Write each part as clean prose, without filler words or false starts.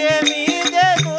ఏమి చేతు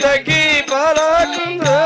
దక్కి పాలకుందా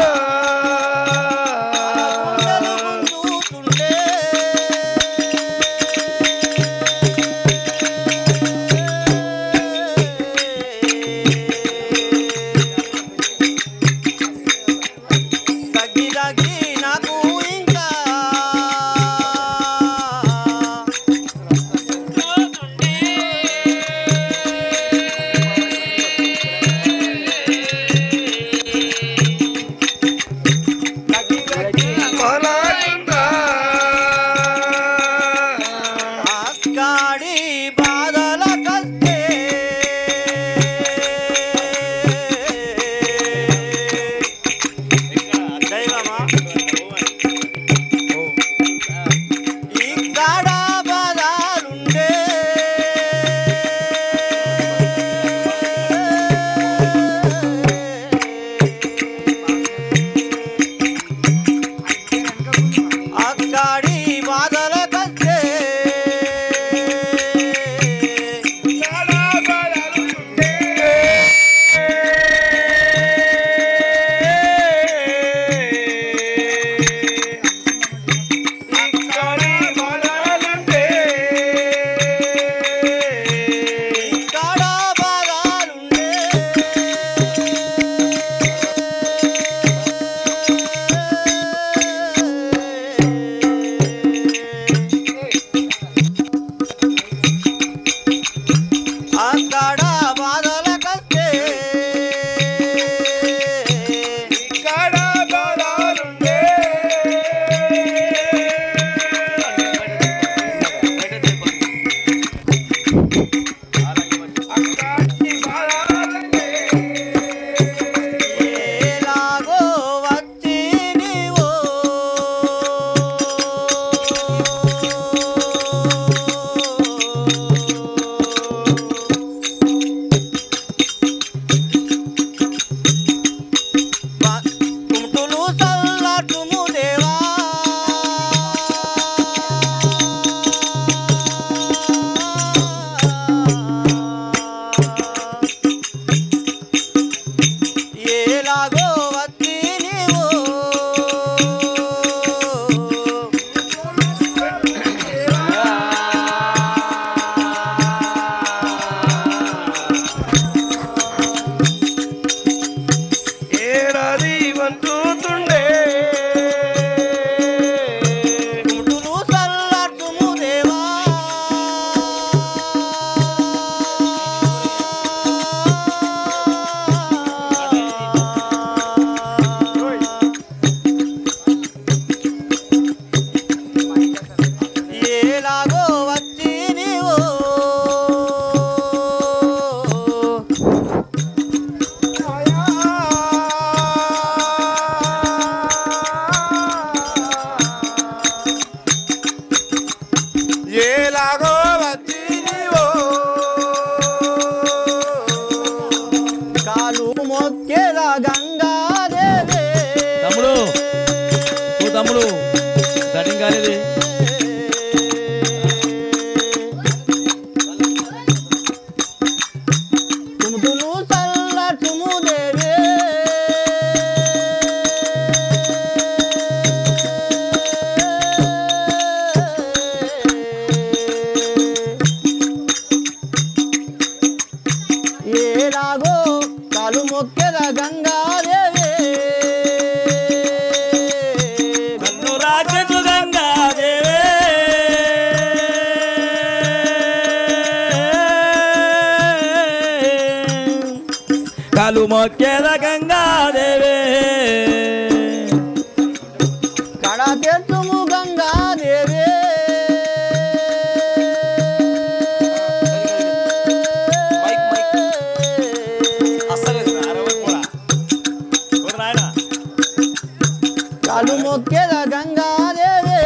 కాలు మొక్కేద గంగాదేవి కడ తెచ్చుము గంగాదేవి కాలు మొక్కేద గంగాదేవి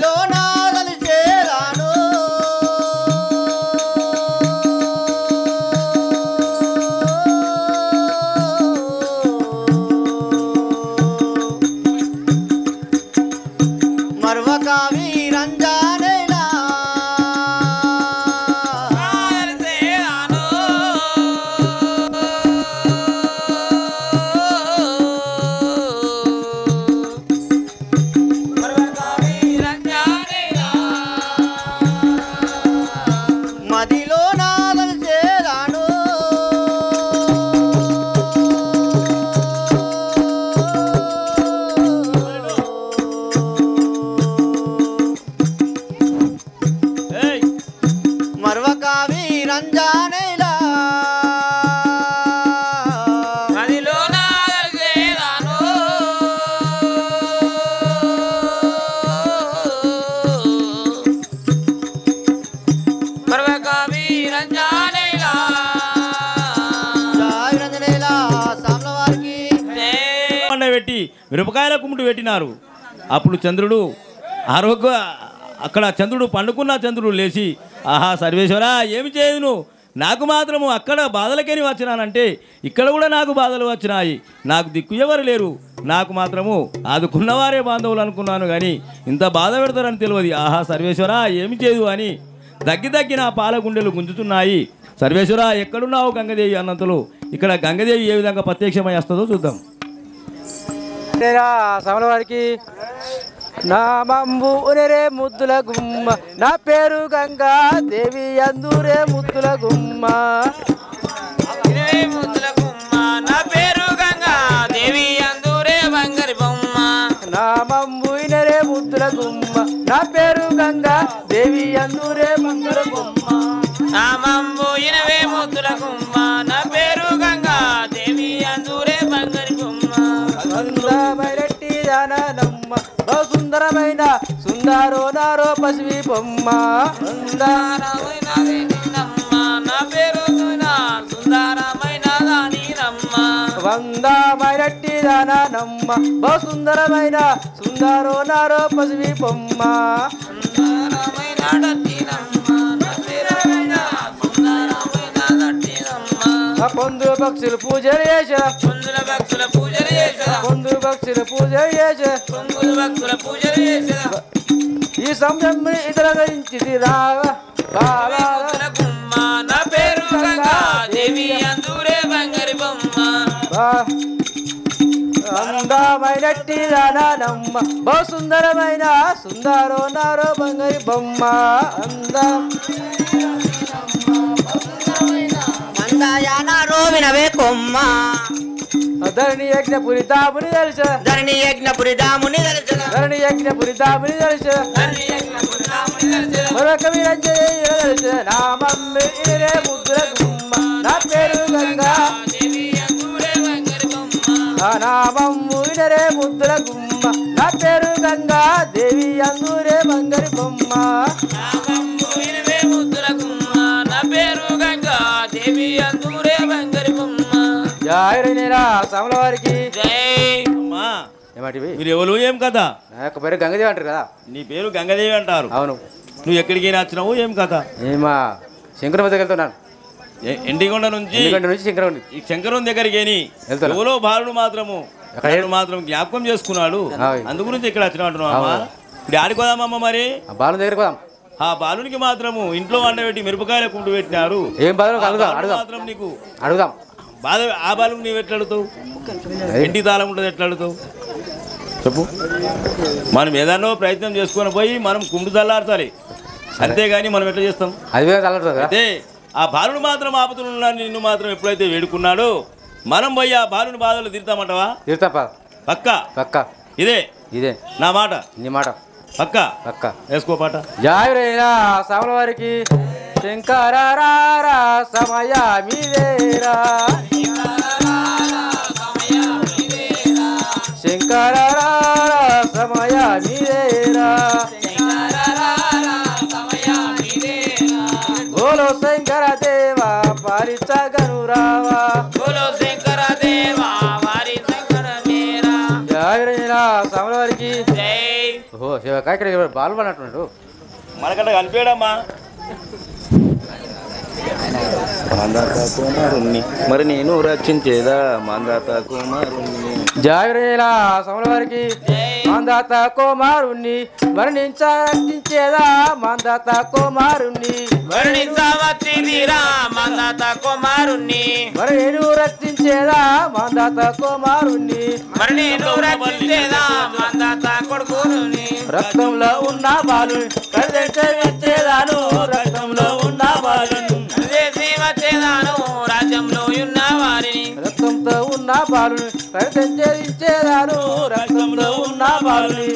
మదిలో నాదలు చేరాను మర్వక వీరంజానేలా మదిలో నాదలు చేరాను ఏయ్ మర్వక వీరంజానేలా వీరంజనేలా సామ్ల వారికి పెట్టి మిరపకాయల కుమ్ముడు పెట్టినారు. అప్పుడు చంద్రుడు ఆరోగ్య అక్కడ చంద్రుడు పండుకున్న చంద్రుడు లేచి ఆహా సర్వేశ్వరా ఏమి చేయను, నాకు మాత్రము అక్కడ బాధలకేని వచ్చినానంటే ఇక్కడ కూడా నాకు బాధలు వచ్చినాయి, నాకు దిక్కు ఎవరు లేరు, నాకు మాత్రము ఆదుకున్నవారే బాంధవులు అనుకున్నాను కానీ ఇంత బాధ పెడతారని తెలియదు. ఆహా సర్వేశ్వరా ఏమి చేయదు అని దగ్గి నా పాల గుండెలు గుంజుతున్నాయి. సర్వేశ్వరా ఎక్కడున్నావు గంగదేవి అన్నంతలో ఇక్కడ గంగదేవి ఏ విధంగా ప్రత్యక్షమై వస్తుందో చూద్దాం. సమల వారికి నామంబు ఉనరే ముద్దుల గుమ్మ, నా పేరు గంగా దేవి అందురే ముద్దుల గుమ్మ. నా పేరు గంగా దేవి అందురే బంగారి బొమ్మ. నామంబు ఇనరే ముద్దుల గుమ్మ, నా పేరు గంగా దేవి అందురే బంగారు బొమ్మ. నామంబు ఇనవే ముద్దుల గుమ్మ, నా పేరు గంగా దేవి అందురే బంగారి బొమ్మ. మైరెట్టి దానమ్మ సుందరమైన సుందరో నారో పసివి బొమ్మ. సుందరమైనమ్మ, నా పేరు సుందరమైన దానిరమ్మ. వంద మైరెట్టి దానమ్మ సుందరమైన సుందరో నారో పసివి బొమ్మ. సుందరమైన దట్టినమ్మ, నా పేరు సుందరమైన దట్టినమ్మ. పొందు పక్షులు పూజలు చేసా, పొందుల భక్తుల పూజలు చేసా, పొందు పక్షులు పూజలు చేసా, పొంగుల భక్తుల పూజలు చేసా. ఈ సమయం ఇతర గురించి రాగా ముద్దుల గుమ్మ, నా పేరు గంగా దేవి అందురే బంగారి బొమ్మ. అందమైనట్టి దానమ్మ బహు సుందరమైన సుందరో నారో బంగారి బొమ్మ. అందం మందాయానారో వినవే కొమ్మ ధరణి యజ్ఞపురి దాముని తెలుసా, ధరణి యజ్ఞపురి దాముని తెలుసు ధరణి యజ్ఞపురి దాముని తెలుసా, మరొక విరంజనే తెలుసు. నా మమ్మీ ఇరే ముద్దుల గుమ్మ, నా పేరు గంగా దేవి అందురే బంగారి బొమ్మ. నా మమ్ము ఇరే ముద్దుల గుమ్మ, నా పేరు గంగా దేవి అందురే బంగారి బొమ్మ. నామంబు ఇనవే ముద్దుల గుమ్మ, నా పేరు గంగా దేవి అందురే బంగారి బొమ్మ. జాయిరా సమల వారికి జై. అమ్మా ఏమాటివి మీరు ఎవరు ఏం కదా, నా యొక్క పేరు గంగదేవి అంటారు కదా. నీ పేరు గంగదేవి అంటారు. అవును, నువ్వు ఎక్కడికి వచ్చినావు ఏం కథ? ఏమా శంకర దగ్గర వెళ్తున్నాను. ఎండిగొండ నుంచి ఎందుకంటే నుంచి శంకర ఈ శంకరం దగ్గరికి వెళ్తున్నా. ఎవరో బాలుడు మాత్రము ఎక్కడ? మాత్రం జ్ఞాపకం చేసుకున్నాడు, అయ్. అందు గురించి ఇక్కడ వచ్చిన అంటున్నావు అమ్మా. అవును. ఇప్పుడు ఆడుకోదామమ్మ మరి. ఆ బాలు దగ్గరికి పోదాం. ఆ బాలునికి మాత్రము ఇంట్లో వండబెట్టి మిరపకాయల కుంటు పెట్టినారు. ఏం బాధలు ఆ అడుగుదాం, బాలుడు అడుగుదాం మాత్రం నీకు అడుగుదాం. బాధ. ఆ బాలుకు నీవు ఎట్లా అడుగుతావు? ఇంటి తాళం ఉంటుంది ఎట్లా అడుగుతావు చెప్పు. మనం ఏదన్నో ప్రయత్నం చేసుకొని పోయి మనం కుండు చల్లార్చాలి, అంతేగాని మనం ఎట్లా చేస్తాం? అది వేరే తల్లడుతుంది కదా. అయితే ఆ బాలుడు మాత్రం ఆపుతున్నాడు, నిన్ను మాత్రం ఎప్పుడైతే వేడుకున్నాడో మనం పోయి ఆ బాలుని బాధలు తీరుతామంటావా? తీరుతాప పక్క పక్క ఇదే ఇదే నా మాట, నీ మాట పక్క పక్క. వేసుకో పాట. జాయిరా సాముల వారికి శంకరారా సమయ మీదేరా, శంకరారా సమయ మీదేరా, బోలో శంకర దేవా పారిచగనురావా, బోలో శంకర దేవా వారి శంకర మేరా. జాయిరా సాముల వారికి జై. ఓ శివ ఇక్కడ బాల్ పడినట్టున్నాడు మనకంట కనిపించడమ్మా మాందాత కుమారుణ్ణి మరి నేను రక్షించేదా మాందాత కుమారుణ్ణి జాగ్రత్త సమల వారికి మాందాత కుమారుణ్ణి రక్షించేదా మాందాత కుమారుణ్ణి వర్ణించవచ్చిదిరా మాందాత కుమారుణ్ణి మరి నేను రక్షించేదా మాందాత కుమారుణ్ణి మరి నేను రక్షించేదా మాందాత కొడుకుని రక్తంలో ఉన్న బాలు వచ్చేదాను రక్తంలో ఉన్న బాలు చేసి వచ్చేదాను రాజ్యంలో ఉన్న వారిని రక్తంతో ఉన్న బాలుని ప్రవేశించేదాను రక్తంలో ఉన్న బాలుని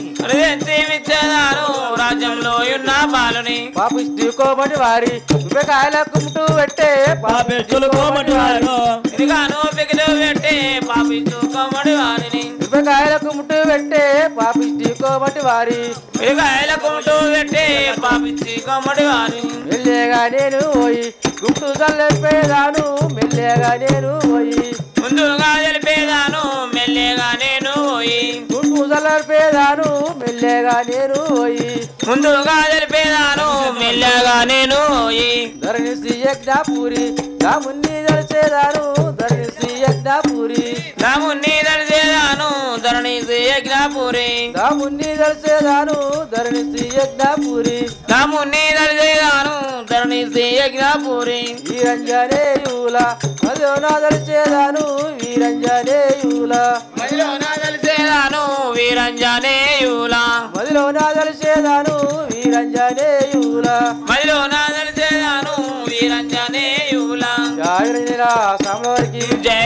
ఇచ్చేదాను రాజ్యంలో ఉన్న బాలుని పాపిష్టి కోమటి వారి ఉపకాయల కుంటూ పెట్టే పాపెట్టులు కోమటి వారు ఇదిగాను పిగిలు పెట్టే పాపిస్తూ కొమ్మడి వారిని ఉపకాయల కుంటూ పెట్టే పాపిష్టి కోమటి వారి ఇదిగాయల కుంటూ పెట్టే పాపిచ్చి కొమ్మడి వారిని మెల్లెగా నేను పోయి గుంటు చల్లిపోయేదాను మెల్లెగా నేను పోయి ముందుగా తెలిపేదాను మెల్లెగా నేను పోయి గుంటు చల్లిపోయేదాను మెల్లెగా నేను పోయి ముందుగా తెలిపేదాను మెల్లగా నేను పోయి ధరణి యజ్ఞాపూరి రాముని దర్శేదాను ధరణి యజ్ఞాపూరి రాముని దర్శేదాను ధరణి యజ్ఞాపురి రాముని దర్శేదాను ధరణి యజ్ఞాపూరి రాముని దర్శేదాను ధరణి యజ్ఞాపురి వీరంజనేయుల మధున దర్శేదాను వీరంజనేయుల మదిలోన దర్శేదాను వీరంజనేయుల మదిలోన దర్శేదాను వీరంజనేయుల మదిలోన దర్శేదాను వీరంజనేయుల జాగ్రత్త సామల వారికి జై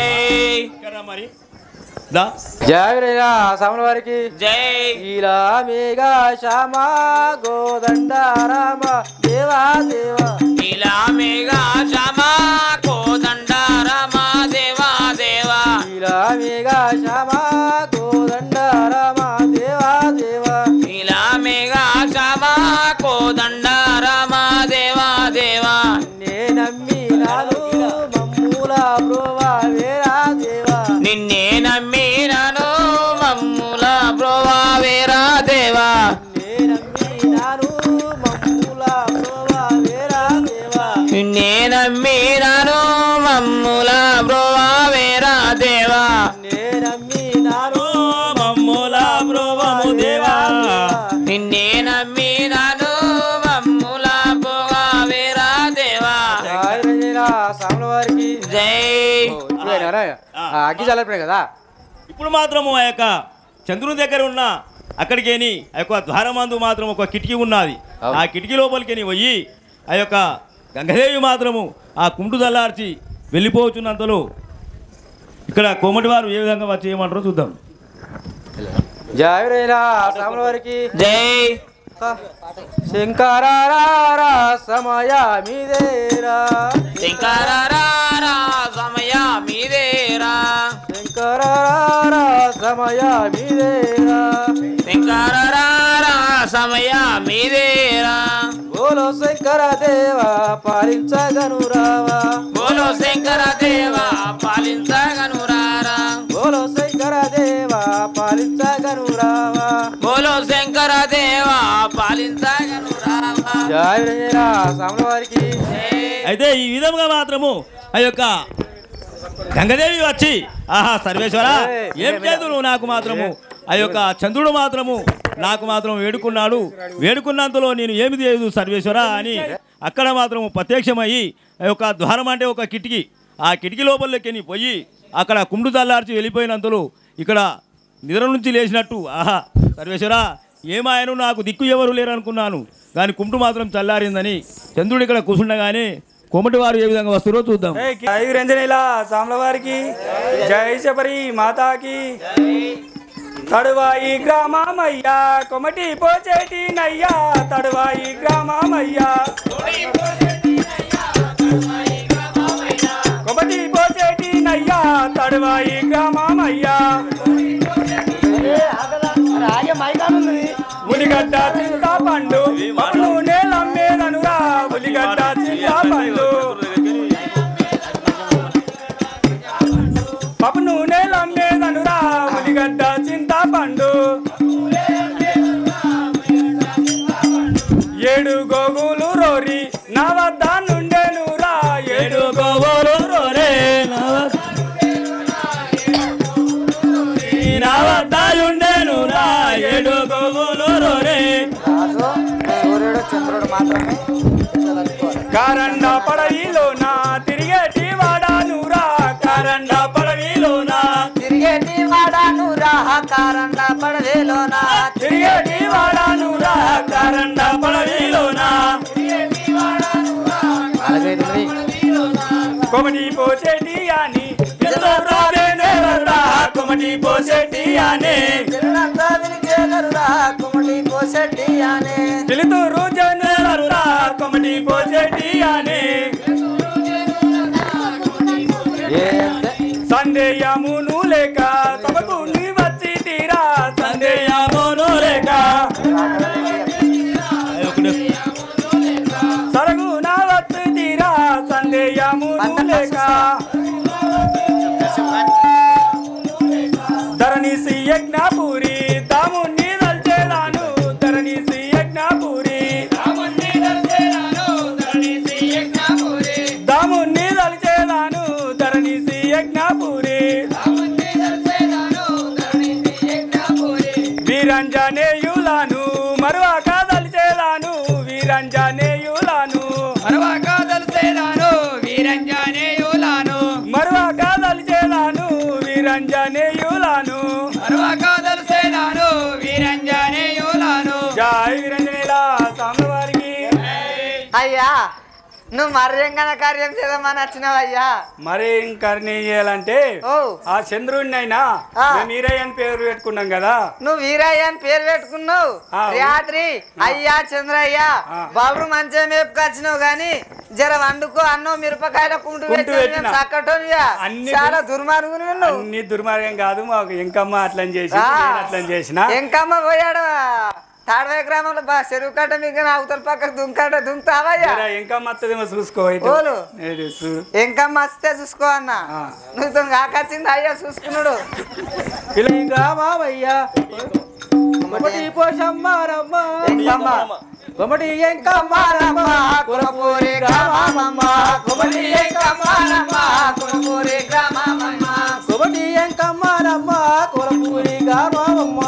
మరి దా జాగ్రత్త సామల వారికి జై ఇలా మేఘా శ్యామ గోదండ రామ దేవా దేవా ఇలా మేఘా శ్యామ కోదండ రామ దేవా దేవా ఇలా మేఘా శ్యామ గోదండ రామ దేవా దేవా ఇలా మేఘా శ్యామ కోదండ రామ దేవా దేవా నే నమ్మినాను మమ్ముల బ్రోవా వేరా దేవా నిన్నే నమ్మినాను మమ్ముల బ్రోవా వేరా దేవా నే నమ్మినాను మమ్ముల బ్రోవా వేరా దేవా నిన్నే నమ్మినాను మమ్ముల బ్రోవా వేరా దేవా నే నమ్మినాను మమ్ముల బ్రోవము దేవా నిన్నే నమ్మినాను మమ్ముల బ్రోవా వేరా దేవా జాగ్రత్త సామల వారికి జై అగ్గి చల్లిపోయాయి కదా ఇప్పుడు మాత్రము ఆ యొక్క చంద్రుని దగ్గర ఉన్న అక్కడికేని ఆ యొక్క ద్వారమందు మాత్రం ఒక కిటికీ ఉన్నది ఆ కిటికీ లోపలికి పోయి ఆ యొక్క గంగదేవి మాత్రము ఆ కుంటు చల్లార్చి వెళ్ళిపోవచ్చున్నంతలో ఇక్కడ కోమటి వారు ఏ విధంగా వచ్చి ఏమంటారో చూద్దాం జాగ్రత్త సామల వారికి జై శంకరారా సమయ మీదేరా శంకరారా సమయ మీదేరా శంకరారా సమయ మీదేరా శంకరారా సమయ మీదేరా బోలో శంకర దేవా పాలించగను రావా బోలో శంకర దేవా పాలించగను రారా బోలో శంకర దేవా పాలించగను రావా బోలో శంకర దేవా పాలించగను రావా జాగ్రత్త సామల వారికి అయితే ఈ విధంగా మాత్రము ఆ యొక్క గంగదేవి వచ్చి ఆహా సర్వేశ్వర ఏం చేదు నువ్వు నాకు మాత్రము ఆ యొక్క చంద్రుడు మాత్రము నాకు మాత్రం వేడుకున్నంతలో నేను ఏమి చేయదు సర్వేశ్వర అని అక్కడ మాత్రము ప్రత్యక్షమయ్యి ఆ యొక్క ద్వారం అంటే ఒక కిటికీ ఆ కిటికీ లోపలికి పోయి అక్కడ కుండు చల్లార్చి వెళ్ళిపోయినంతలో ఇక్కడ నిద్ర నుంచి లేచినట్టు ఆహా సర్వేశ్వర ఏమాయను నాకు దిక్కు ఎవరు లేరు అనుకున్నాను కానీ కుంటు మాత్రం చల్లారిందని చంద్రుడు ఇక్కడ కూర్చుండగానే కోమటి వారు ఏ విధంగా వస్తారో చూద్దాం జై రంజనేలా సామల వారికి జై శబరి మాతాకి తడువాయి గ్రామమయ్యా కొమటి పోచేటి నయ్యా తడువాయి గ్రామమయ్యా కొమటి పోచేటి నయ్యా తడువాయి గ్రామమయ్యా ఉలిగడ్డ చింతపండు పప్పు నేలమ్మేదనురా ఉలిగడ్డ చింతపండు పప్పు నూనెలమ్మేదనురా ఉలిగడ్డ చింతపండు ఏడు గోగులు రోరి నా వద్ద నుండెనురా ఏడు గోవులు రోరే నా వద్ద ఉండేను రా ఏడు గోవులు రోరే రాజు సూర్యుడు చంద్రుడు మాత్రమే కారండ పడవిలోన తిరిగేటి వాడానురా కరండ పడవిలోన తిరిగేటి వాడానురా కారండ పడవేలోన తిరిగేటి వాడానురా కరండ పడవిలోన కొమటి పోసేటి అని కొమటి పోసేటి అనే కుమటి పోసెట్టి అనే పిలుతూరు జనురా కొమటి పోసేటి అనే సందేయమును లేక సభకు నీ వచ్చి తీరా సందేయమును లేక సరగున వచ్చి తీరా సందేయమును లేక ధరణిసి యజ్ఞపురి దాముని దల్చేదాను ధరణిసి యజ్ఞపురి దాముని దల్చేదాను ధరణిసి యజ్ఞపురి వీరంజనేయులను మరువక దల్చేదాను వీరంజనేయులను మరవక దల్సేదాను వీరంజనేయులను మరువక దల్చేదాను వీరంజనేయులను మరవక దల్సేదాను వీరంజనేయులను జై వీరంజనేయుల స్వామివారికి అయ్యా నువ్వు మర్యంగన కార్యం చేద్దామని వచ్చినావయ్యా మరేం కర్ణి చేయాలంటే ఓ ఆ చంద్రుడిని అయినా ఆ. మీరయ్య అని పేరు పెట్టుకున్నాం కదా నువ్వు వీరయ్య అని పేరు పెట్టుకున్నావు ఆ. రాత్రి అయ్యా చంద్రయ్య ఆ. బాబు మంచిగా మేపుకొచ్చినావు గాని జర వండుకో అన్నం మిరపకాయల కుంటు కుంటు పెట్టినా. చక్కటోనివా అన్ని చాలా దుర్మార్గుని నువ్వు అన్ని దుర్మార్గం కాదు మాకు ఇంకమ్మ అట్లా చేసి ఆ. నేను అట్లా చేసిన ఎంకమ్మ పోయాడు తాడవే గ్రామంలో చెరువు కట్ట మీకు అవతల పక్కకు దుంకుతావయ్యా ఇంకమ్మ వస్తుందేమో చూసుకో ఇటు. ఓలు. ఏడు చూ- ఎంకమ్మ వస్తే చూసుకో అన్న ఆ. నువ్వు కాకొచ్చింది అయ్యా చూసుకున్నాడు ఇలా మావయ్యా కొమటి పోషమ్మారమ్మ ఎంకమ్మ కొమటి ఎంకమ్మారమ్మ కులపూరి గ్రామమ్మ కొమటి ఎంకమ్మారమ్మ కులపూరి గ్రామమ్మ కొమటి ఎంకమ్మారమ్మ కులపూరి గ్రామమ్మ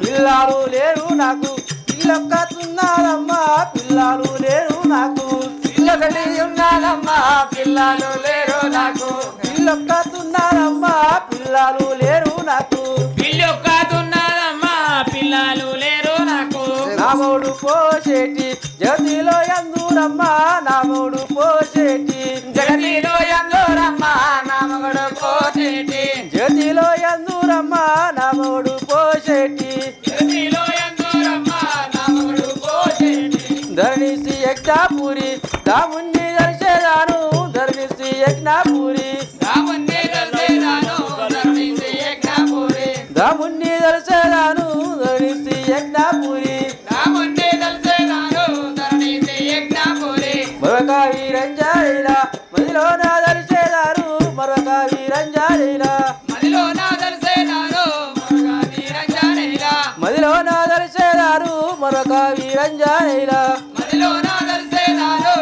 పిల్లలు లేరు నాకు పిల్లొక్కతున్నారమ్మా పిల్లలు లేరు నాకు పిల్లకటి ఉన్నారమ్మా పిల్లలు లేరు నాకు పిల్లొక్కతున్నారమ్మా పిల్లలు లేరు నాకు పిల్లొక్కతున్నదమ్మా పిల్లలు లేరు నాకు నామోడు పోసేటి జగతిలో ఎందురమ్మా నామోడు పోసేటి జగతిలో ఎందురమ్మా నామగుడు పోసేటి జగతిలో ఎందురమ్మా నామోడు పోసేటి జగతిలో ఎందురమ్మా నామగుడు పోసేటి ధరణిసి యజ్ఞాపురి దాముని దర్శనాను ధరణిసి యజ్ఞాపురి రాముని దర్శనాను ధరణిసి యజ్ఞపురి దాముని దర్శనాను ధరణిసి యజ్ఞాపురి రాముని దర్శనాను ధరణిసి యజ్ఞపురి మరొక వీరంజాయిల మదిలో నా దర్శనాను మరొక వీరంజాయిల మదిలో నా దర్శనాను మరుగా వీరంజనేలా మదిలో నా దర్శనాను మరొక వీరంజాయిల మదిలో నా దర్శనాను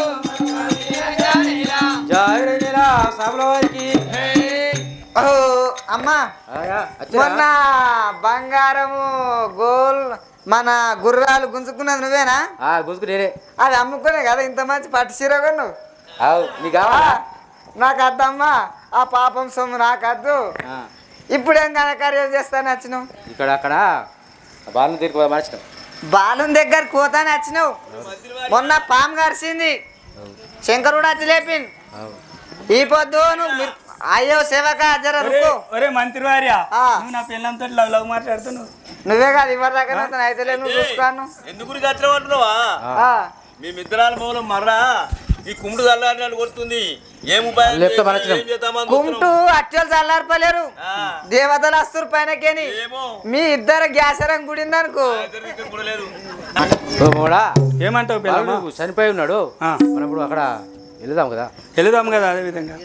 మరుగా వీరంజనేలా జాయిల సభల వారికి అమ్మా మొన్న బంగారము గోల్ మన గుర్రాలు గుంజుకున్నది నువ్వేనా గుంజుకునే అది అమ్ముకునే కదా ఇంత మంచి పట్టు చీర కొన్నావు నీకు కావాలా నాకు అద్దమ్మా ఆ పాపం సొమ్ము నాకు అద్దు ఇప్పుడేం ఘనకార్యం చేస్తాను వచ్చినావు ఇక్కడ అక్కడ బాలు తీరుకు మార్చిన బాలం దగ్గరికి పోతాను వచ్చినావు మొన్న పాము కరిచింది శంకరుడు వచ్చి లేపింది ఈ పొద్దు నువ్వు అయ్యో సేవక జర రుకో ఒరే మంత్రి వార్యా ఆ. నువ్వు నా పిల్లలతో లవ్ లవ్ మాట్లాడుతున్నావు నువ్వే కాదు ఇవ్వరు దగ్గర అయితే నువ్వు చూసుకోను ఎందుకు అంటున్నావా మీ మిత్రాల మూలం మర్రా ఈ కుమ్ముడు చల్లారినట్టు కొడుతుంది ఏం ఉపాయం లేపుతా మనచ్చినాం. ఏం చేద్దామని కుంటూ అట్టలు చల్లారిపోలేరు ఆ. దేవతలు వస్తురు పైనకేని ఏమో మీ ఇద్దరు గ్యాసరం గుడిందనుకో ఇద్దరు ఇక్కడ కూడా లేదు మోడా ఏమంటావు పిల్లమ్మ బాలుడు చనిపోయి ఉన్నాడు ఆ. మనం ఇప్పుడు అక్కడ వెళదాం కదా వెళదాం కదా అదే విధంగా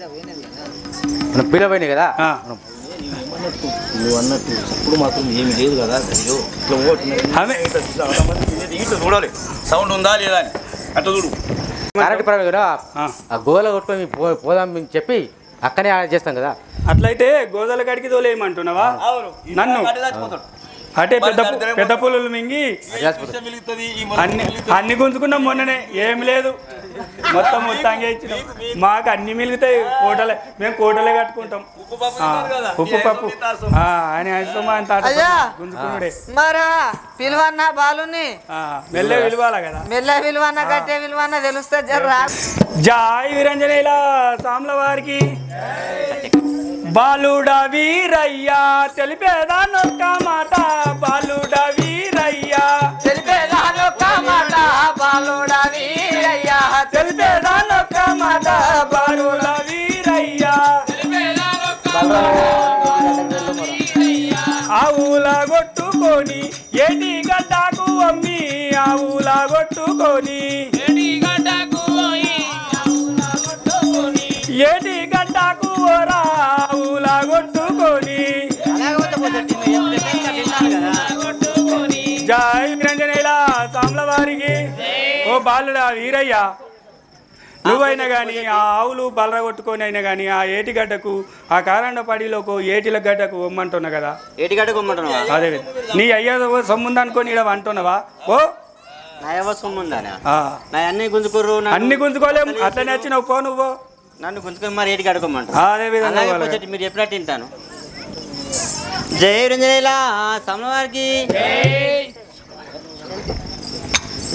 మనం పిల్ల పోయినాయి కదా ఆ. మనం నువ్వు అన్నట్టు ఇప్పుడు మాత్రం ఏమి లేదు కదా అయ్యో ఇట్లా చూడాలి సౌండ్ ఉందా లేదా అని అట్లా చూడు కరెక్ట్ పర్వాలేదు ఆ గోల కొట్టుకొని పోదాం చెప్పి అక్కనే చేస్తాం కదా. అట్లయితే గోదాల కాడికి తోలేయమంటున్నావా నన్ను? అంటే పెద్ద పుల్లలు మింగి అన్ని గుంజుకున్నాం మొన్ననే, ఏమి లేదు మొత్తం మొత్తంగా ఇచ్చినాం. మాకు అన్ని మిలుగుతాయి, కోటలే, మేము కోటలే కట్టుకుంటాం. ఉప్పు పప్పు అని గుంజుకున్నాడే. మరా పిలువన్న బాలుని మెల్ల విలువాలా కదా, మెల్ల విలువన్న గట్టే విలువన్న తెలుస్తుంది జర్రా. జాయ్ వీరంజనేయుల సామ్ల వారికి బాలుడ వీరయ్యా తెలిపేదానొక్క మాట, బాలుడ వీరయ్యా తెలిపేదానొక్క మాట, బాలుడ వీరయ్యా తెలిపేదానొక్క మాట, బాలుడ వీరయ్యా ఆవుల కొట్టుకొని ఏటి గడ్డకు అమ్మి, ఆవుల కొట్టుకొని ఏటి గడ్డకు ఓరా ఆవుల కొట్టుకొని. జై వీరంజనేయుల సామ్ల వారికి ఓ బాలుడా వీరయ్యా, నువ్వైనా కానీ ఆ ఆవులు బలర కొట్టుకొని అయినా కానీ ఆ ఏటిగడ్డకు ఆ కారండ పడిలోకి ఏటిల గడ్డకు వమ్మంటున్నా కదా. ఏటిగడ్డకు వమ్మంటున్నావా? అదే నీ అయ్యా సొమ్ముంది అనుకోని ఇక్కడ అంటున్నావా? ఓ నా ఎవ సొమ్ముందా? నా అన్ని గుంజుకోరు, అన్ని గుంజుకోలేము, అట్లనే వచ్చినావు పో నువ్వు. నన్ను గుంజుకొని మరి ఏటిగడ్డకోమంటారు. అదే విధంగా మీరు చెప్పినట్టు తింటాను. జై వీరంజనేయుల సామ్ల వారికి,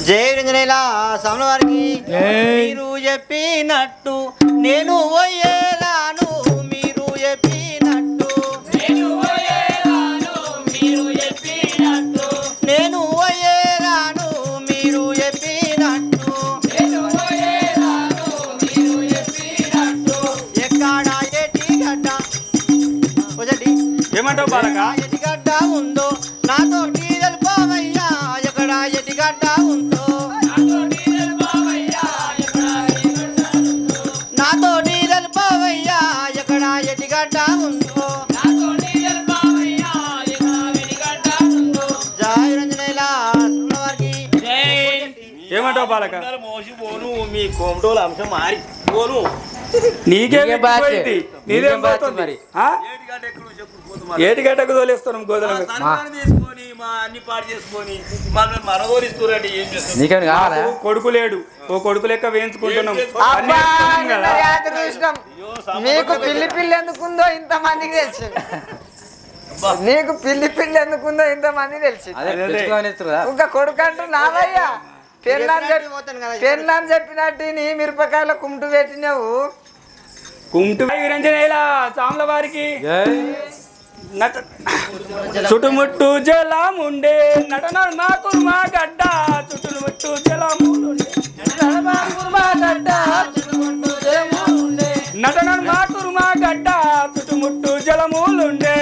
జై వీరంజనేయుల సామ్ల వారికి. మీరు చెప్పినట్టు నేను పోయేలాను, మీరు చెప్పినట్టు నేను పోయేలాను, మీరు చెప్పినట్టు నేను పోయేలాను, మీరు చెప్పినట్టు నేను పోయేలాను, మీరు చెప్పినట్టు. ఎక్కడ ఏటిగడ్డ ఏమంటావు బాలక? ఎటిగడ్డ ఉందో నాతోటి తెలుపవయ్యా, ఎక్కడ ఎటిగడ్డ ఉందో నాతోటి తెలుపవయ్యా, ఎక్కడ ఎటిగడ్డ ఉందో. జై వీరంజనేయుల సామ్ల వారికి. ఏమంటావు బాలక? మోసిపోను మీ కోమటోల అంశం మారి పోను. నీకేం పోయింది, నీదేం పోతుంది మరి? ఏటిగడ్డకు తోలేస్తున్నాం గోదల తీసుకొని మా అన్ని పాడు చేసుకొని మనదోరిస్తురండి. ఏం చేస్తాం? నీకేమైనా కావాలా? కొడుకు లేడు, ఓ కొడుకు లెక్క వేయించుకుంటున్నాం. నీకు పిల్లి పిల్లి ఎందుకుందో ఇంతమందికి తెలిసి, నీకు పిల్లి పిల్లి ఎందుకుందో ఇంతమంది తెలిసి. ఇంకా కొడుకు అంటూ నాదయ్యా పెళ్ళని చెప్పినట్టు నీ మిరపకాయల కుమ్టు పెట్టినావు. కుంటు వీరంజనేయుల సామ్ల వారికి చుట్టుముట్టు జలముండే నటన మా కుర్మా గడ్డ, చుట్టుముట్టు జలముండే నటన మా కుర్మా గడ్డ, చుట్టుముట్టు జలములుండే.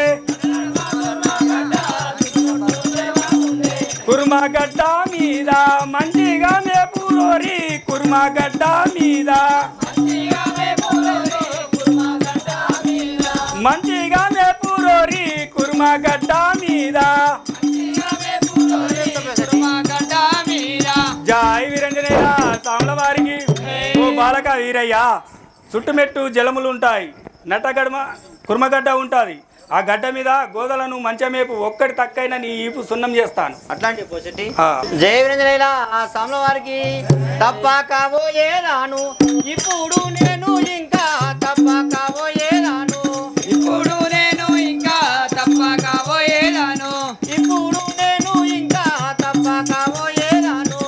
కుర్మా గడ్డ మీద మంచిగా మేపురోరి, కుర్మా గడ్డ మీద మంచిగా మేపురోరి, కుర్మా గడ్డ మీద. జై వీరంజనేయుల సామ్ల వారికి ఓ బాలక వీరయ్యా, చుట్టుమెట్టు జలములుంటాయి, నట్టగడమ కుర్మగడ్డ ఉంటుంది. ఆ గడ్డ మీద గోదలను మంచమేపు ఒక్కటి తక్కైనా నీ ఈపు సున్నం చేస్తాను. అట్లాంటి పోసటి. జై వీరంజనేయుల సామ్ల వారికి. తప్పకపోయేదాను ఇప్పుడు నేను ఇంకా, తప్పకపోయేదాను ఇప్పుడు నేను ఇంకా తప్పకపోయేదాను, ఇప్పుడు నేను ఇంకా తప్పకపోయేదాను,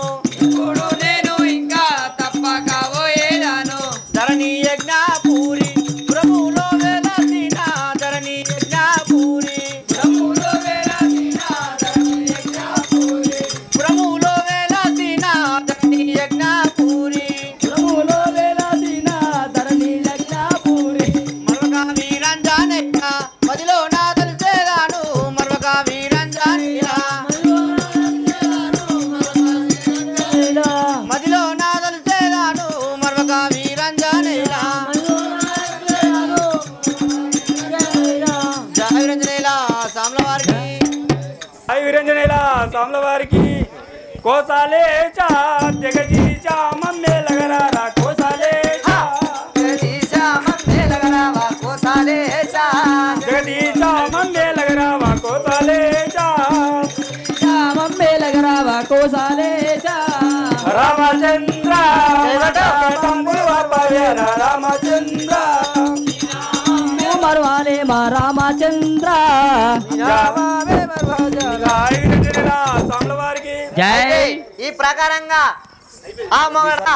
ఇప్పుడు నేను ఇంకా తప్పకపోయేదాను. ధరణి యజ్ఞాపూరి ప్రభులో వెలసిన, ధరణి యజ్ఞాపూరి ప్రభులో వెలసిన, ధరణి యజ్ఞాపూరి ప్రభులో వెలసిన, ధరణి యజ్ఞాపూరి ప్రభులో వెలసిన, ధరణి యజ్ఞాపూరి. సాముల వారికి కోసాలేచా జగదీశా మమ్మే లగరారా కోసాలేచా జగదీశా మమ్మే లగరావా కోసాలేచా జగదీశా మమ్మే లగరావా కోసాలేచా మమ్మేలగరావా కోసాలేచా రామచంద్ర తంబులు వాపవేర రామచంద్ర మరవాలే మా రామచంద్ర సాముల వారికి అయితే ఈ ప్రకారంగా ఆ మొగడ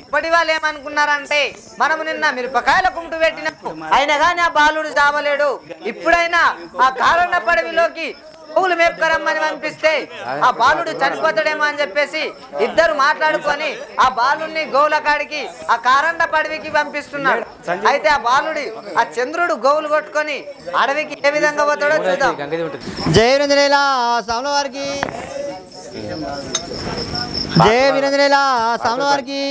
ఇప్పటి వాళ్ళు ఏమనుకున్నారంటే మనము నిన్న మిరపకాయల కుంటు పెట్టినప్పుడు అయినా కానీ ఆ బాలుడు చావలేడు, ఇప్పుడైనా ఆ కారణ పడవిలోకి పువ్వులు మేపుకరమ్మని పంపిస్తే ఆ బాలుడు చనిపోతాడేమో అని చెప్పేసి ఇద్దరు మాట్లాడుకొని ఆ బాలుడిని గోవుల కాడికి ఆ కారండ పడవికి పంపిస్తున్నాడు. అయితే ఆ బాలుడి ఆ చంద్రుడు గోవులు కొట్టుకొని అడవికి ఏ విధంగా పోతాడో చూద్దాం. జయ వీరేంద్రేలా సాముల వారికి, జయ వీరేంద్రేలా సాముల వారికి.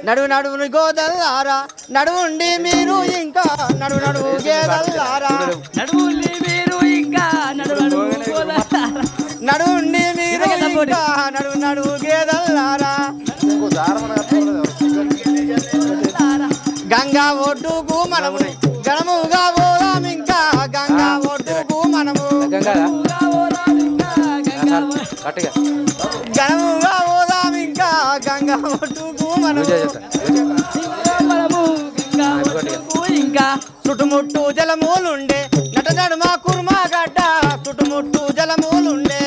నడువు నడువుని గోదల్లారా నడువుండి మీరు ఇంకా నడువు గేదల్లారా నడువుల్ని మీరు ఇంకా నడువుండి మీరు ఇంకా నడువు గేదల్లారా. గంగా ఒడ్డుకు మనము గణముగా పోదాం ఇంకా గంగా ఒడ్డుకు మనము గణముగా పోదాం ఇంకా గంగా ఒడ్డుకు మనము. ఇంకా చుట్టుముట్టు జలమూలుండే నట నడుమ కుర్మా గడ్డ చుట్టుముట్టు జలమూలుండే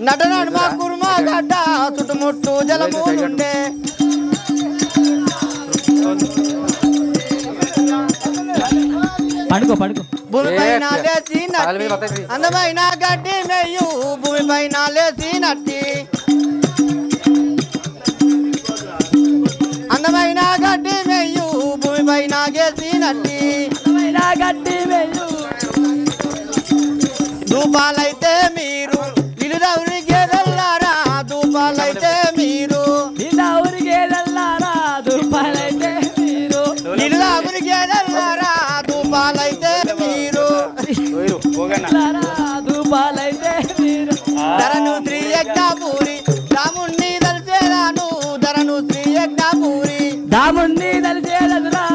నట నడుమ కుర్మా గడ్డ చుట్టుముట్టు జలమూలుండే. పడుకో పడుకో భూమి పైన లేచి నట్టి అందమైన గడ్డి మెయ్యు భూమి పైన లేచి నట్టి అందమైన గడ్డి మెయ్యు భూమి పైన గేసి నట్టి గడ్డి వెళ్ళు దూపాలైతే మీరు నిలుదౌరి గేదల్లారా దూపాలైతే మీరు ఊరికి వెళ్ళారా దుర్పాలైతే మీరు నిలుదౌరి గేదల్లారా దూపాలైతే మీరు దుర్పాలైతే మీరు ధరను శ్రీ యజ్ఞాపూరి రాముణ్ణి దర్శేదాను ధరను శ్రీ యజ్ఞాపూరి దాముణ్ణి తెలిసేదరా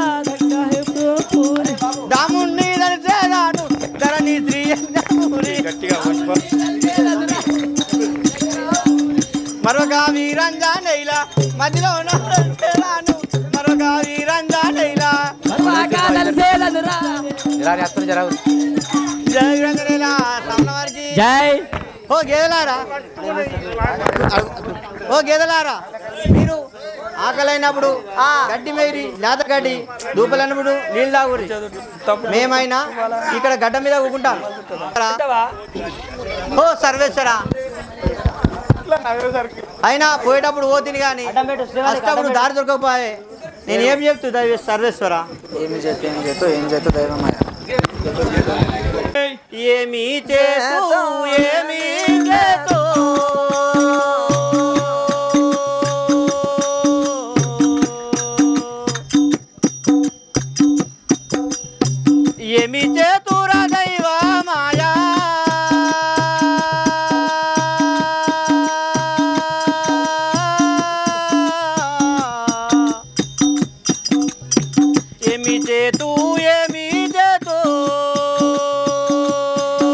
రాముణ్ణి దర్శేదాను ధరణి శ్రీ యజ్ఞాపూరి. మరొక వీరంజానైలా మధ్యలో ఉన్నాను మరొక వీరంజానైలా తెలిసేదరా జయ వీరంజనేలా సాముల వారికి. జై ఓ గేదెలారా ఓ గేదెలారా మీరు ఆకలైనప్పుడు గడ్డి మేరి లేత గడ్డి దూపలైనప్పుడు నీళ్ళు తాగురి. మేమైనా ఇక్కడ గడ్డ మీద ఊకుంటాం. ఓ సర్వేశ్వరా అయినా పోయేటప్పుడు పోతిని కానీ అప్పుడు దారి దొరకకపోయే నేను ఏం చెప్తూ దైవ సర్వేశ్వరా ఏమి చేస్తూ దైవమయ్య ఏమి చేతూ ఏమి చేతూ ఏమి చేతురా దైవ మాయా ఏమి చేతూ ఏమి చేతూ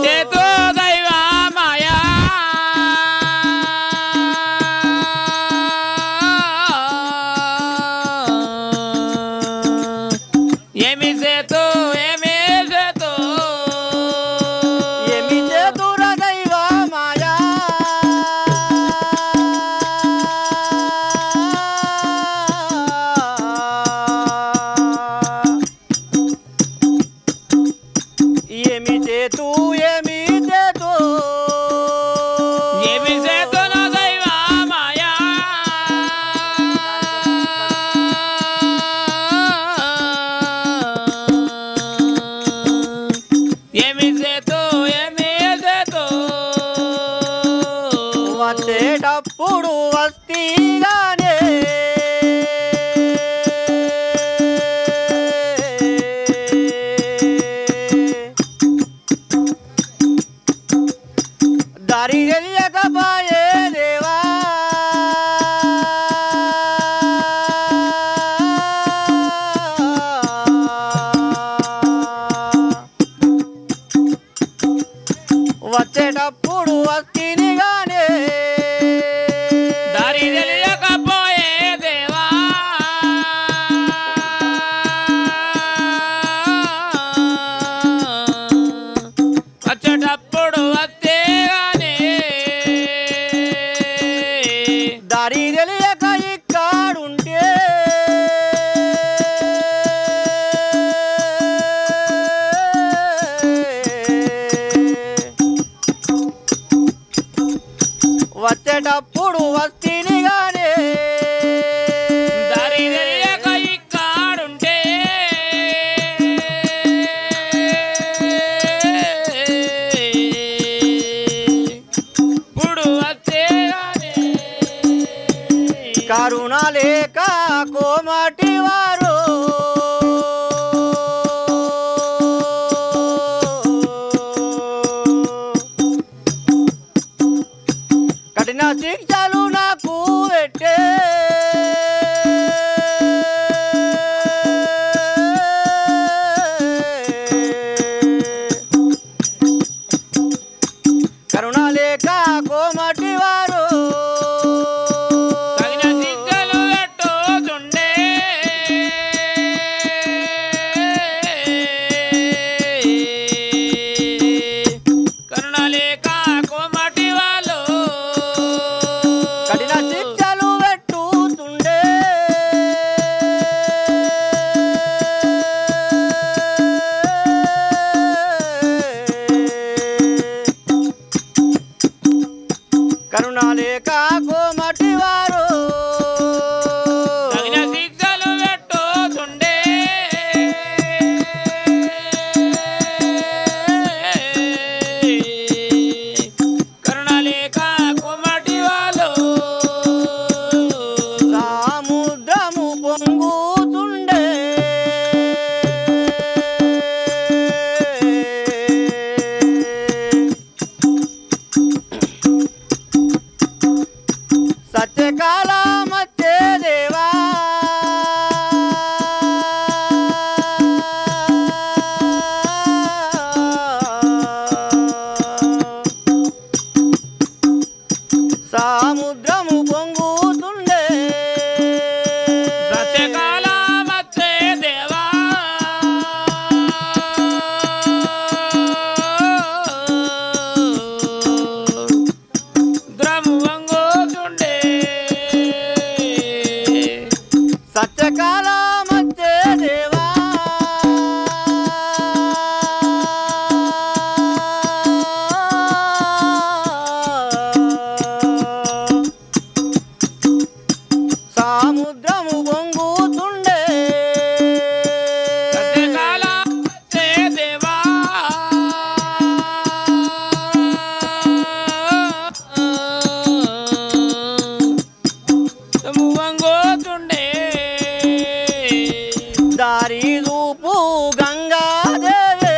చేతో దైవ మాయా ఏమి చేతో ఏమి చేతో ఏమి చేతురా దైవ మాయా ఏమి చేతూ ఏమి చేతూ ఏమి చేతో నా దైవ మాయా ఏమి చేతో ఏమి చేతో వచ్చేటప్పుడు వస్తీగానే దారి తెలియకపాయే దేవా వచ్చేటప్పుడు వస్తినిగానే దారి తెలియకపోయే దేవా వచ్చేటప్పుడు వస్తేగానే దారి తెలియక ఇక్కడుంటే వచ్చేటప్పుడు వస్తినిగానే దారి తెలియక ఇక్కడుంటే ఇప్పుడు వస్తేగానే కరుణ లేక కోమటి వారు కఠిన శిక్షలు నాకు పెట్టే కరుణ లేక కోమటి వారు తగిన శిక్షలు పెట్టోతుండే కరుణ లేక కోమటి వాళ్ళు కఠిన శిక్షలు పెట్టుతుండే కరుణ లేక కోమటి వారు తగిన శిక్షలు పెట్టోతుండే కరుణ లేక కోమటి వాళ్ళు సముద్రము పొంగుతుండే సత్యకాలమచ్చే దేవా సముద్రము పొంగుతుండే సత్యకాలమచ్చే దేవా ద్రము వంగోతుండే సత్యకాలమచ్చే దేవా సముద్రము పొంగుతుండే సత్యకాలమచ్చే దేవా ద్రము వంగోతుండే దారి రూపు గంగాదేవి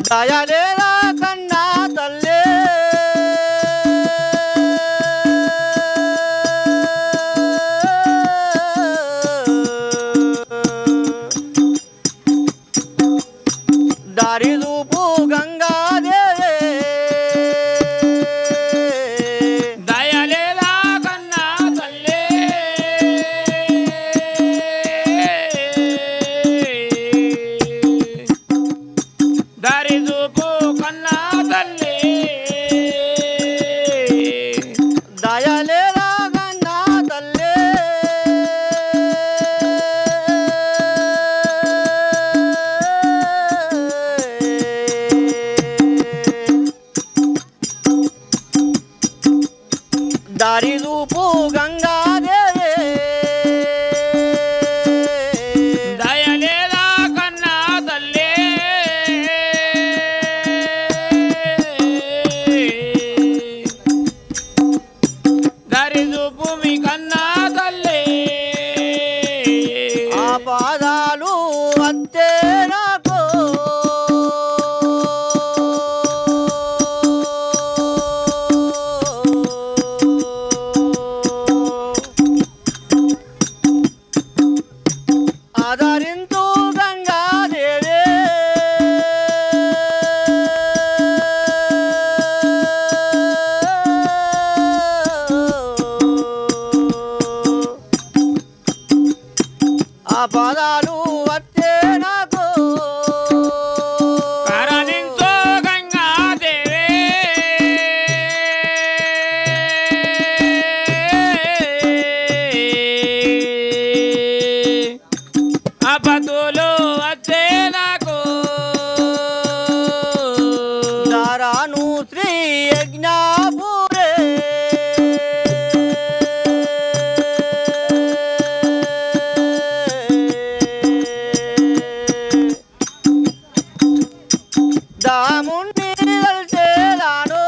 దయలేలా కన్నా తల్లే దారి రూపు గంగాదేవి దయలేదా కన్నా తల్లే దారి చూపు పాదాలు అంతే నాకు ఆదరింతు గంగాదేవి ఆ పాదాలు వచ్చే నాకు కరణించో గంగాదేవి ఆపతులు వచ్చే నాకు దారాను శ్రీ యజ్ఞాపురే దాముని చేదాను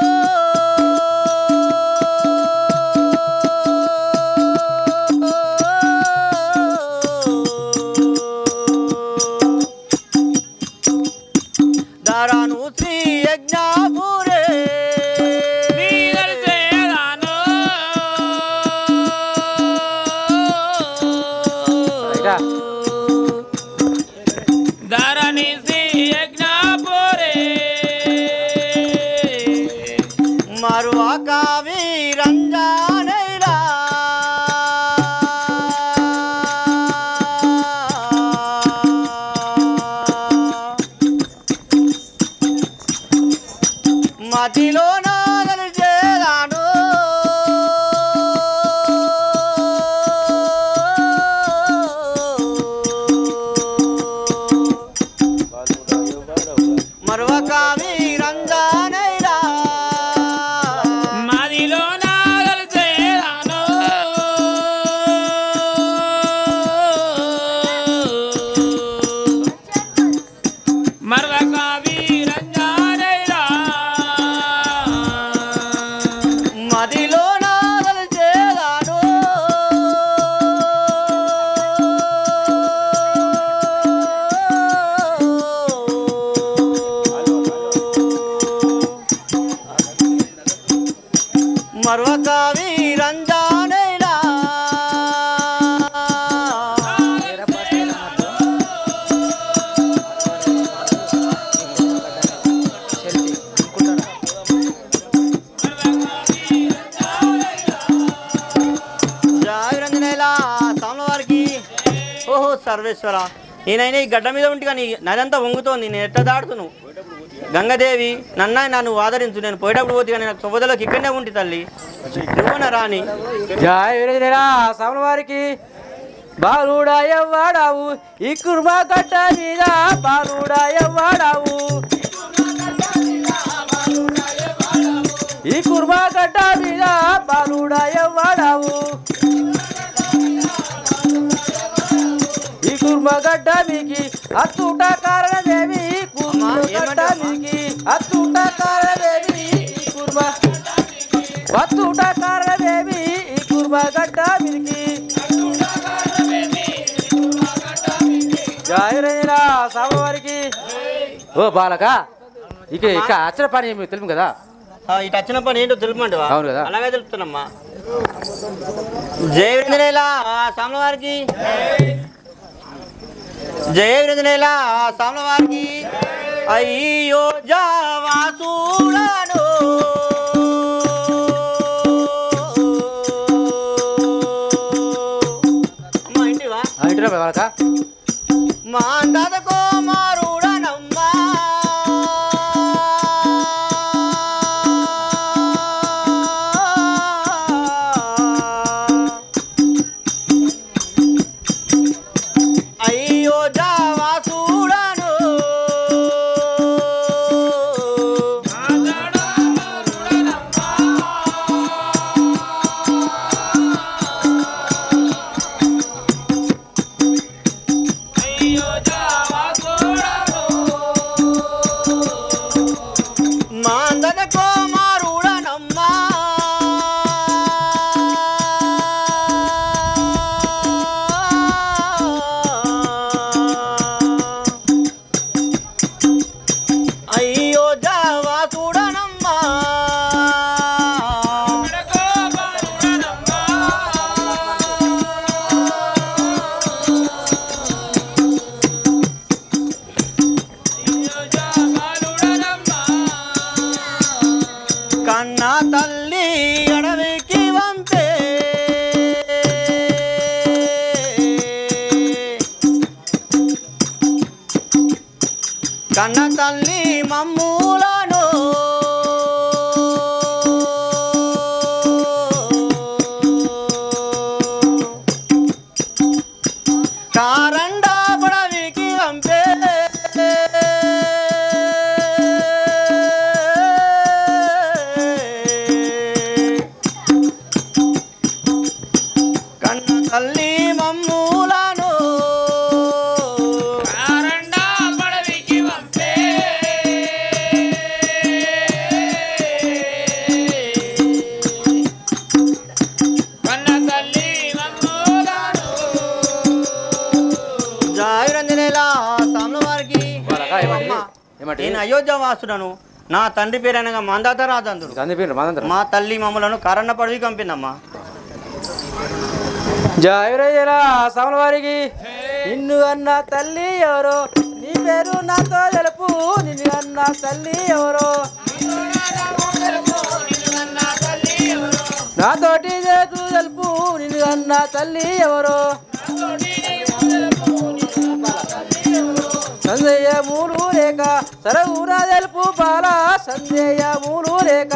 దారాను శ్రీ యజ్ఞాపురే నీదలు చేదాను ధరణి శ్రీ యజ్ఞాపురే మరువక వీరంజానైరా మదిలో నాదలు చేరాను మరువక వీరంజానైరా మదిలో నాగలు చేరాను మరొక వీరంజానైరా మదిలో నాదలు చేరాను మరొక వీరంజానైనా జాగ్రంజనేలా స్వామివారికి ఓహో సర్వేశ్వర నేనైనా ఈ గడ్డ మీద ఉంటే కానీ నదంతా వంగుతోంది నేను ఎట్లా దాడుతున్నావు గంగాదేవి నన్ను ఆదరించు నేను పోయేటప్పుడు పోతే కానీ నాకు సొబదలోకి ఇక్కడనే ఉంటి తల్లి నువ్వున రాని జయ వీరజనేలా స్వామి వారికి బాలుడాయవ్వాడావు ఈ కుర్మా కట్ట మీద బాలుడాయవ్వాడావు ఈ కుర్మా కట్ట మీద బాలుడాయవ్వాడావు ఈ కుర్మా గడ్డ మీకి అత్తుట కారణదేవి కుర్మా గడ్డ మీకి అత్తుట కారణదేవి ఈ కుర్మా అత్తుట కారణదేవి ఈ కుర్మా గడ్డ మీకి జాయిరైనా స్వామివారికి ఓ బాలక ఇక అచ్చర పని ఏమి తెలుపు కదా ఇటు వచ్చిన పని ఏంటో తెలుపమండి అవును కదా. అలాగే తెలుపుతానమ్మా జయ విరంజనేలా స్వామివారికి జయ విరంజనేలా స్వామివారికి అయ్యో జావాసుడాను అమ్మా ఇంటివా ఇంటిరా బాలక మా అందాద కుమారుడనమ్మా అయ్యో జావాసుడను అయ్యో జావా చూడా కన్న తల్లి మమ్ములను కారండా పడవికి పంపే కన్న తల్లి మమ్ములను కారండా పడవికి పంపే కన్న తల్లి మమ్ములను జాయిరంజనేలా సాముల వారికి నేను అయోధ్య వాసుడను నా తండ్రి పేరు అనగా మందాత రాజందుడు మా తల్లి మమ్మలను కారణ పడవి కంపిందమ్మా జాయిరయ్యరా సాముల వారికి నిన్ను అన్న తల్లి ఎవరో నీ పేరు నాతో తెలుపు నిన్ను అన్న తల్లి ఎవరో నాతోటి చేతు తెలుపు నిన్ను అన్న తల్లి ఎవరో సంజయ మూలు రేఖ సరగున తెలుపు బాల సంజయ మూలు రేఖ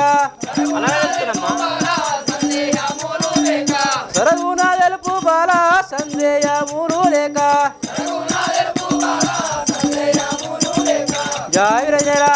సరగున తెలుపు బాల సంజయ మూలు రేఖ జావిరజరా